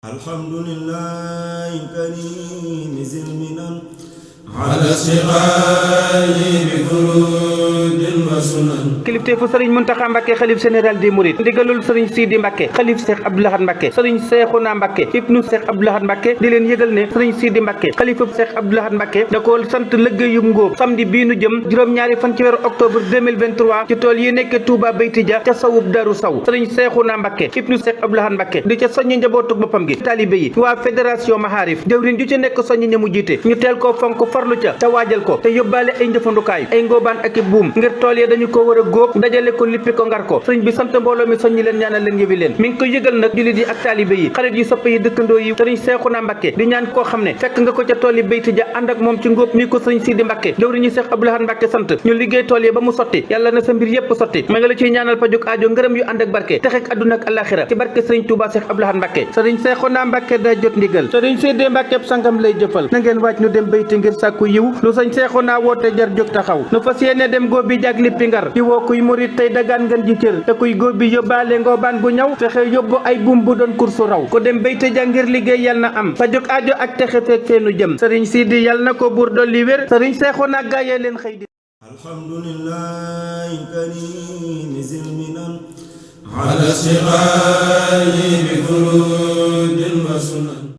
الحمد لله الكريم ذي المنن على استغاثة بفروض وسنن kilifteefu sëriñ Muntaxa Mbàkke xalif général des mourides ndigalul sëriñ Sidi Mbàkke xalif Cheikh Abdou Lahad Mbàkke sëriñ Seexuna Mbàkke ibnu Cheikh Abdou Lahad Mbàkke di leen yëgal ne sëriñ Sidi Mbàkke xalifab Cheikh Abdou Lahad Mbàkke da ko sant liggéeyub ngóob samedi bii nu jëm juróom-ñaari fan ci weeru octobre 2023 ci tool yi nekk Touba Baytija ca sawub Daru Saw sëriñ Seexuna Mbàkke ibnu Cheikh Abdou Lahad Mbàkke di ca soññi njabootug boppam gi taalibe yi waa fédération Maharif jëwriñ ju ci nekk soññi ña mu jiite ñu teel koo fonk farlu ca te waajal ko te yóbbaale ay njëfandukaay ay ngóobaan ak i buum ngir tool yi dañu ko war a góob dajale ko lippi ko ngar ko sëriñ bi sant mbooloo mi soññi leen ñaanal leen yëwi leen mi ngi koy yëgal nag jullit yi ak taalibe yi xarit yi soppe yi dëkkandoo yi sëriñ Seexuna Mbàkke di ñaan koo xam ne fekk nga ko ca tool yi Baytija ànd ak moom ci ngóob mi ko sëriñ Sidi Mbàkke jëwriñu Cheikh Abdou Lahad Mbàkke sant ñu liggéey tool yi ba mu sotti yàlla na sa mbir yépp sotti ma nga la ciy ñaanal pajuk aajo ngërëm yu ànd ak barke texek àdduna ak àllaaxira ci barke sëriñ Touba Cheikh Abdou Lahad Mbàkke sëriñ Seexuna Mbàkke daa jot ndigal sëriñ Sidi Mbàkke sangam lay jëfal na ngeen waaj nu dem bayti ngir sàkku yiw lu sëriñ Seexuna woote jar jóg taxaw nu fas yéene dem góob bi jag lippi ngar di woo kuy murit tey dagaan ngeen ji cër te kuy góob bi yóbbaale ngoobaan gu ñaw fexe yóbbu ay buum bu doon kursu raw ko dem Baytija ngir liggéey yal na am pajuk aajo ak texe feek feenu jëm sëriñ Sidi yal na ko buur dolli wér sëriñ Seexuna gaayee leen xëy di alhamdulillahi الكريم ذي المنن على استغاثة بفروض